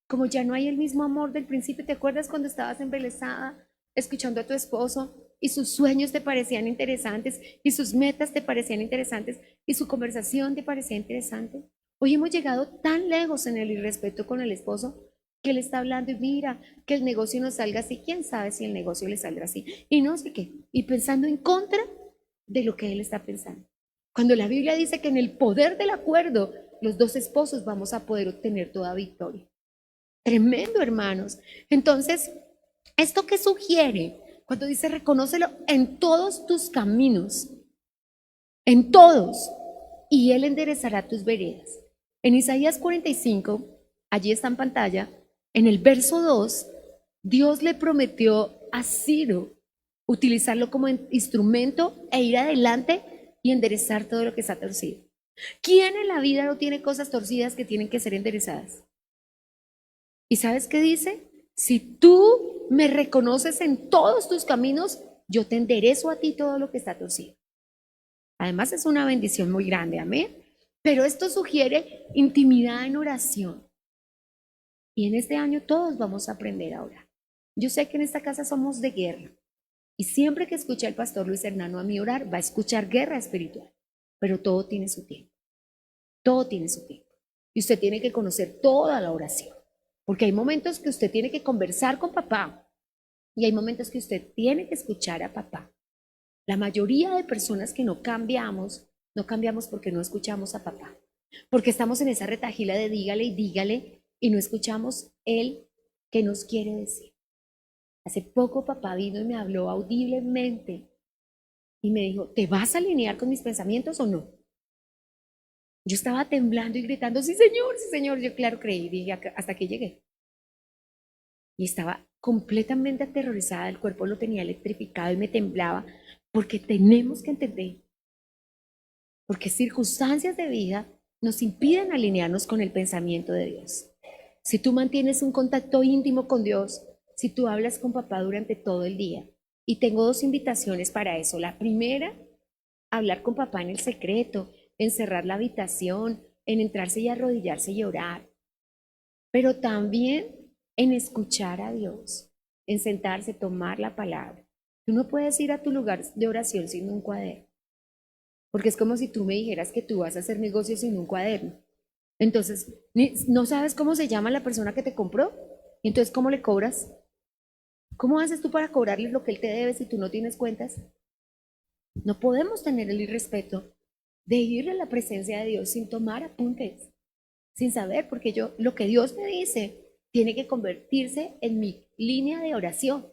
Speaker 2: como ya no hay el mismo amor del principio, ¿te acuerdas cuando estabas embelesada escuchando a tu esposo y sus sueños te parecían interesantes y sus metas te parecían interesantes y su conversación te parecía interesante? Hoy hemos llegado tan lejos en el irrespeto con el esposo que él está hablando y mira, que el negocio no salga así, quién sabe si el negocio le saldrá así, y no sé qué, y pensando en contra de lo que él está pensando. Cuando la Biblia dice que en el poder del acuerdo, los dos esposos vamos a poder obtener toda victoria. Tremendo, hermanos. Entonces, ¿esto qué sugiere? Cuando dice reconócelo en todos tus caminos, en todos, y él enderezará tus veredas. En Isaías 45, allí está en pantalla, en el verso 2, Dios le prometió a Ciro utilizarlo como instrumento e ir adelante y enderezar todo lo que está torcido. ¿Quién en la vida no tiene cosas torcidas que tienen que ser enderezadas? ¿Y sabes qué dice? Si tú me reconoces en todos tus caminos, yo te enderezo a ti todo lo que está torcido. Además es una bendición muy grande, amén. Pero esto sugiere intimidad en oración. Y en este año todos vamos a aprender a orar. Yo sé que en esta casa somos de guerra. Y siempre que escuche al pastor Luis Hernando a mí orar, va a escuchar guerra espiritual. Pero todo tiene su tiempo. Todo tiene su tiempo. Y usted tiene que conocer toda la oración. Porque hay momentos que usted tiene que conversar con papá. Y hay momentos que usted tiene que escuchar a papá. La mayoría de personas que no cambiamos porque no escuchamos a papá. Porque estamos en esa retahíla de dígale y no escuchamos él que nos quiere decir. Hace poco papá vino y me habló audiblemente y me dijo, ¿te vas a alinear con mis pensamientos o no? Yo estaba temblando y gritando, sí señor, yo claro creí, dije, hasta que llegué. Y estaba completamente aterrorizada, el cuerpo lo tenía electrificado y me temblaba, porque tenemos que entender, porque circunstancias de vida nos impiden alinearnos con el pensamiento de Dios. Si tú mantienes un contacto íntimo con Dios, si tú hablas con papá durante todo el día, y tengo dos invitaciones para eso. La primera, hablar con papá en el secreto, en cerrar la habitación, en entrarse y arrodillarse y orar. Pero también en escuchar a Dios, en sentarse, tomar la palabra. Tú no puedes ir a tu lugar de oración sin un cuaderno, porque es como si tú me dijeras que tú vas a hacer negocios sin un cuaderno. Entonces, ¿no sabes cómo se llama la persona que te compró? Entonces, ¿cómo le cobras? ¿Cómo haces tú para cobrarle lo que él te debe si tú no tienes cuentas? No podemos tener el irrespeto de ir a la presencia de Dios sin tomar apuntes, sin saber, porque lo que Dios me dice tiene que convertirse en mi línea de oración.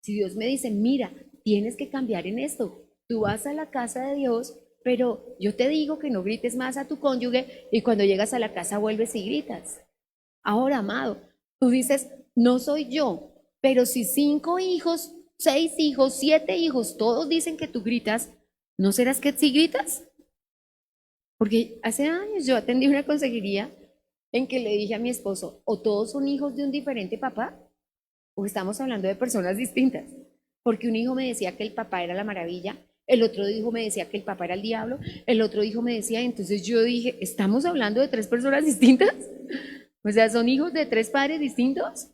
Speaker 2: Si Dios me dice, mira, tienes que cambiar en esto, tú vas a la casa de Dios, pero yo te digo que no grites más a tu cónyuge y cuando llegas a la casa vuelves y gritas. Ahora, amado, tú dices, no soy yo, pero si 5 hijos, 6 hijos, 7 hijos, todos dicen que tú gritas, ¿no serás que sí gritas? Porque hace años yo atendí una consejería en que le dije a mi esposo, o todos son hijos de un diferente papá, o estamos hablando de personas distintas. Porque un hijo me decía que el papá era la maravilla, el otro hijo me decía que el papá era el diablo, el otro hijo me decía, entonces yo dije, ¿estamos hablando de 3 personas distintas? O sea, ¿son hijos de 3 padres distintos?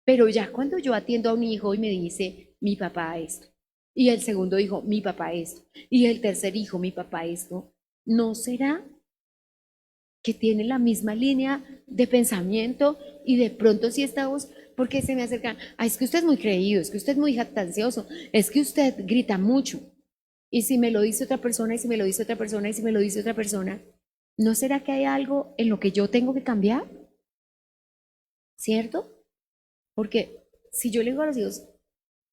Speaker 2: Pero ya cuando yo atiendo a un hijo y me dice, mi papá esto, y el segundo hijo, mi papá esto, y el tercer hijo, mi papá esto, ¿no será que tiene la misma línea de pensamiento y de pronto si estamos, porque se me acercan, es que usted es muy creído, es que usted es muy jactancioso, es que usted grita mucho, y si me lo dice otra persona, y si me lo dice otra persona, y si me lo dice otra persona, ¿no será que hay algo en lo que yo tengo que cambiar? ¿Cierto? Porque si yo le digo a los hijos,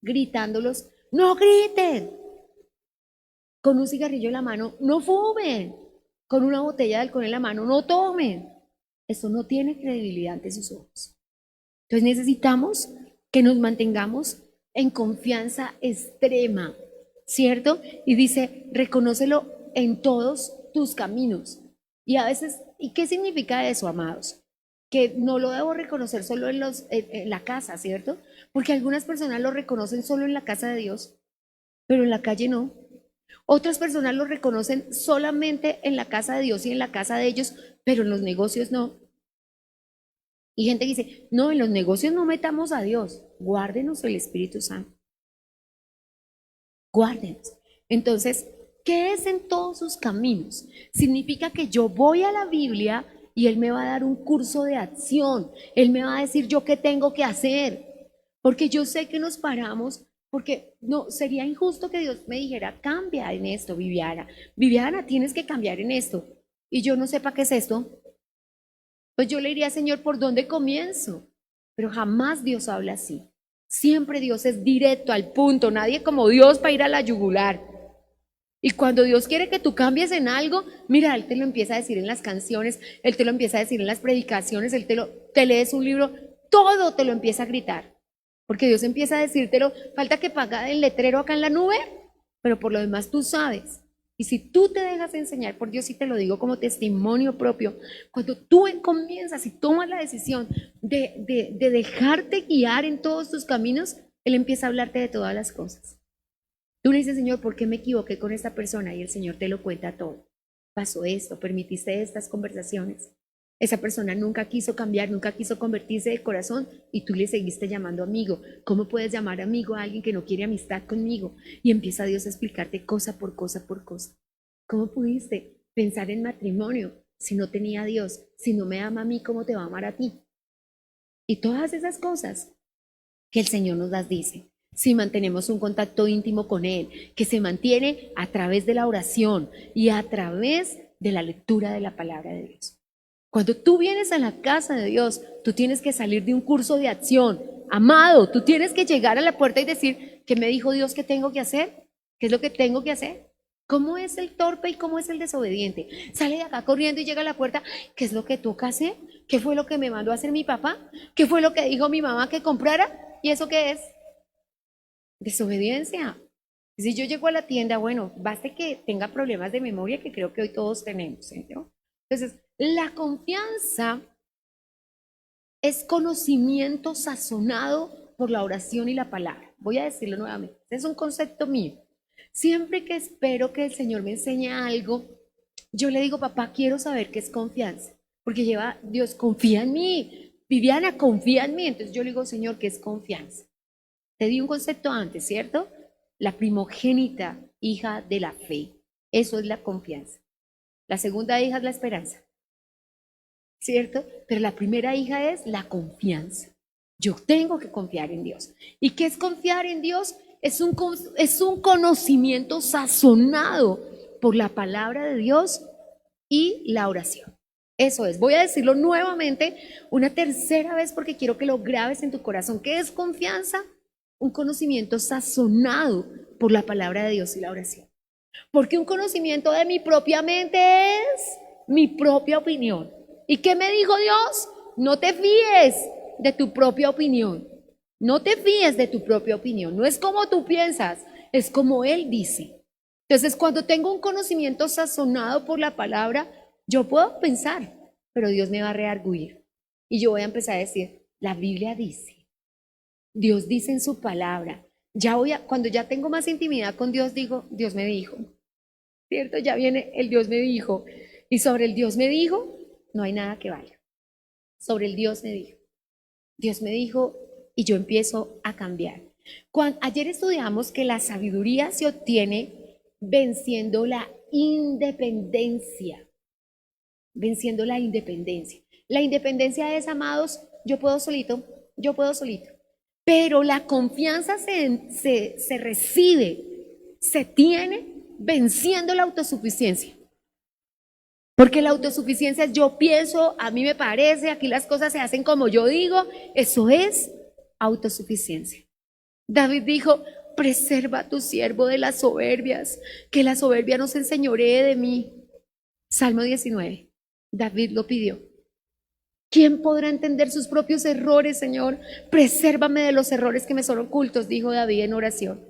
Speaker 2: gritándolos, no griten, con un cigarrillo en la mano, no fumen, con una botella de alcohol en la mano, no tomen, eso no tiene credibilidad ante sus ojos. Entonces necesitamos que nos mantengamos en confianza extrema, ¿cierto? Y dice, reconócelo en todos tus caminos. Y a veces, ¿y qué significa eso, amados? Que no lo debo reconocer solo en la casa, ¿cierto? Porque algunas personas lo reconocen solo en la casa de Dios, pero en la calle no. Otras personas lo reconocen solamente en la casa de Dios y en la casa de ellos, pero en los negocios no. Y gente que dice, no, en los negocios no metamos a Dios, guárdenos el Espíritu Santo. Guárdenos. Entonces, ¿qué es en todos sus caminos? Significa que yo voy a la Biblia y Él me va a dar un curso de acción. Él me va a decir yo qué tengo que hacer. Porque yo sé que nos paramos, porque no, sería injusto que Dios me dijera, cambia en esto, Viviana. Viviana, tienes que cambiar en esto. Y yo no sepa qué es esto. Pues yo le diría, Señor, ¿por dónde comienzo? Pero jamás Dios habla así. Siempre Dios es directo al punto. Nadie como Dios para ir a la yugular. Y cuando Dios quiere que tú cambies en algo, mira, Él te lo empieza a decir en las canciones, Él te lo empieza a decir en las predicaciones, te lees un libro, todo te lo empieza a gritar. Porque Dios empieza a decírtelo, falta que paga el letrero acá en la nube, pero por lo demás tú sabes. Y si tú te dejas enseñar por Dios, y te lo digo como testimonio propio, cuando tú comienzas y tomas la decisión de dejarte guiar en todos tus caminos, Él empieza a hablarte de todas las cosas. Tú le dices, Señor, ¿por qué me equivoqué con esta persona? Y el Señor te lo cuenta todo. Pasó esto, permitiste estas conversaciones. Esa persona nunca quiso cambiar, nunca quiso convertirse de corazón y tú le seguiste llamando amigo. ¿Cómo puedes llamar amigo a alguien que no quiere amistad conmigo? Y empieza Dios a explicarte cosa por cosa por cosa. ¿Cómo pudiste pensar en matrimonio si no tenía a Dios? Si no me ama a mí, ¿cómo te va a amar a ti? Y todas esas cosas que el Señor nos las dice. Si mantenemos un contacto íntimo con Él, que se mantiene a través de la oración y a través de la lectura de la palabra de Dios. Cuando tú vienes a la casa de Dios, tú tienes que salir de un curso de acción. Amado, tú tienes que llegar a la puerta y decir, ¿qué me dijo Dios que tengo que hacer? ¿Qué es lo que tengo que hacer? ¿Cómo es el torpe y cómo es el desobediente? Sale de acá corriendo y llega a la puerta, ¿qué es lo que toca hacer? ¿Qué fue lo que me mandó a hacer mi papá? ¿Qué fue lo que dijo mi mamá que comprara? ¿Y eso qué es? Desobediencia. Si yo llego a la tienda, bueno, basta que tenga problemas de memoria, que creo que hoy todos tenemos, ¿no? Entonces, la confianza es conocimiento sazonado por la oración y la palabra. Voy a decirlo nuevamente, es un concepto mío. Siempre que espero que el Señor me enseñe algo, yo le digo, papá, quiero saber qué es confianza, porque Dios confía en mí, Viviana confía en mí, entonces yo le digo, Señor, ¿qué es confianza? Te di un concepto antes, ¿cierto? La primogénita hija de la fe, eso es la confianza. La segunda hija es la esperanza, ¿cierto? Pero la primera hija es la confianza. Yo tengo que confiar en Dios. ¿Y qué es confiar en Dios? Es un conocimiento sazonado por la palabra de Dios y la oración. Eso es. Voy a decirlo nuevamente una tercera vez porque quiero que lo grabes en tu corazón. ¿Qué es confianza? Un conocimiento sazonado por la palabra de Dios y la oración. Porque un conocimiento de mi propia mente es mi propia opinión. ¿Y qué me dijo Dios? No te fíes de tu propia opinión. No te fíes de tu propia opinión. No es como tú piensas, es como Él dice. Entonces, cuando tengo un conocimiento sazonado por la palabra, yo puedo pensar, pero Dios me va a redarguir. Y yo voy a empezar a decir, la Biblia dice, Dios dice en su palabra. Cuando ya tengo más intimidad con Dios, digo, Dios me dijo. ¿Cierto? Ya viene el Dios me dijo. Y sobre el Dios me dijo, no hay nada que valga. Sobre el Dios me dijo. Dios me dijo y yo empiezo a cambiar. Ayer estudiamos que la sabiduría se obtiene venciendo la independencia. Venciendo la independencia. La independencia es, amados, yo puedo solito. Pero la confianza se recibe, se tiene venciendo la autosuficiencia. Porque la autosuficiencia es yo pienso, a mí me parece, aquí las cosas se hacen como yo digo, eso es autosuficiencia. David dijo, preserva a tu siervo de las soberbias, que la soberbia no se enseñoree de mí. Salmo 19, David lo pidió. ¿Quién podrá entender sus propios errores, Señor? Presérvame de los errores que me son ocultos, dijo David en oración.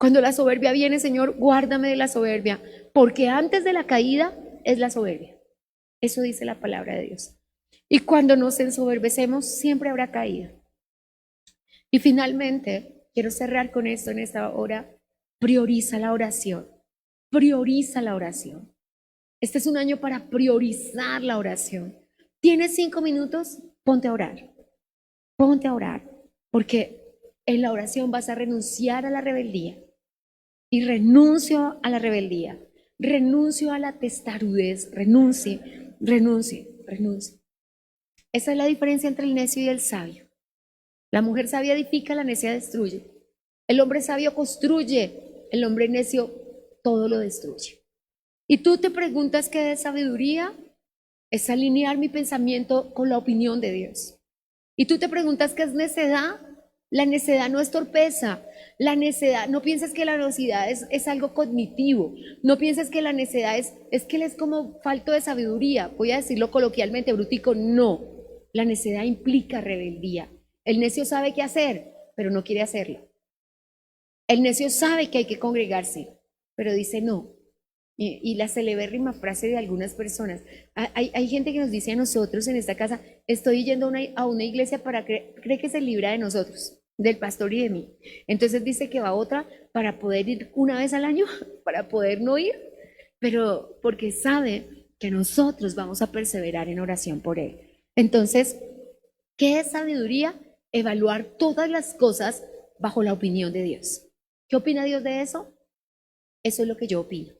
Speaker 2: Cuando la soberbia viene, Señor, guárdame de la soberbia, porque antes de la caída es la soberbia. Eso dice la palabra de Dios. Y cuando nos ensoberbecemos, siempre habrá caída. Y finalmente, quiero cerrar con esto en esta hora, prioriza la oración. Prioriza la oración. Este es un año para priorizar la oración. ¿Tienes 5 minutos? Ponte a orar. Ponte a orar, porque en la oración vas a renunciar a la rebeldía. Y renuncio a la rebeldía. Renuncio a la testarudez. Renuncie. Esa es la diferencia entre el necio y el sabio. La mujer sabia edifica, la necia destruye. El hombre sabio construye, el hombre necio todo lo destruye. Y tú te preguntas qué es sabiduría. Es alinear mi pensamiento con la opinión de Dios. Y tú te preguntas qué es necedad. La necedad no es torpeza. La necedad, no pienses que la necedad es algo cognitivo. No pienses que la necedad es que él es como falto de sabiduría. Voy a decirlo coloquialmente, brutico. No. La necedad implica rebeldía. El necio sabe qué hacer. pero no quiere hacerlo. El necio sabe que hay que congregarse, pero dice no. Y la celebérrima frase de algunas personas, hay gente que nos dice a nosotros en esta casa, estoy yendo a una iglesia para cree que se libra de nosotros, del pastor y de mí. Entonces dice que va a otra para poder ir una vez al año, para poder no ir, pero porque sabe que nosotros vamos a perseverar en oración por él. Entonces, ¿qué es sabiduría? Evaluar todas las cosas bajo la opinión de Dios. ¿Qué opina Dios de eso? Eso es lo que yo opino.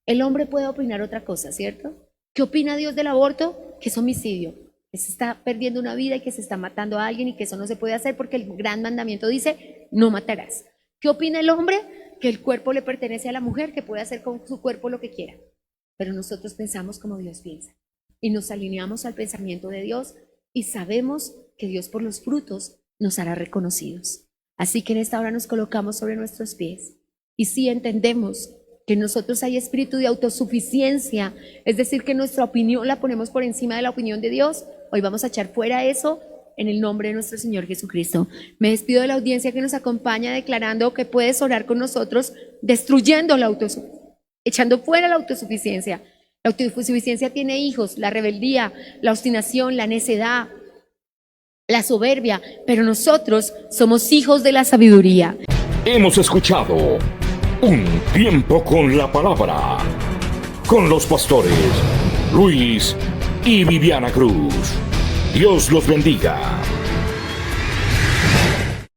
Speaker 2: El hombre puede opinar otra cosa, ¿cierto? ¿Qué opina Dios del aborto? Que es homicidio, que se está perdiendo una vida y que se está matando a alguien y que eso no se puede hacer porque el gran mandamiento dice, no matarás. ¿Qué opina el hombre? Que el cuerpo le pertenece a la mujer, que puede hacer con su cuerpo lo que quiera. Pero nosotros pensamos como Dios piensa y nos alineamos al pensamiento de Dios y sabemos que Dios por los frutos nos hará reconocidos. Así que en esta hora nos colocamos sobre nuestros pies y sí entendemos que en nosotros hay espíritu de autosuficiencia, es decir, que nuestra opinión la ponemos por encima de la opinión de Dios. Hoy vamos a echar fuera eso en el nombre de nuestro Señor Jesucristo. Me despido de la audiencia que nos acompaña declarando que puedes orar con nosotros destruyendo la autosuficiencia, echando fuera la autosuficiencia. La autosuficiencia tiene hijos, la rebeldía, la obstinación, la necedad, la soberbia, pero nosotros somos hijos de la sabiduría.
Speaker 1: Hemos escuchado Un Tiempo con la Palabra, con los pastores Luis y Viviana Cruz. Dios los bendiga.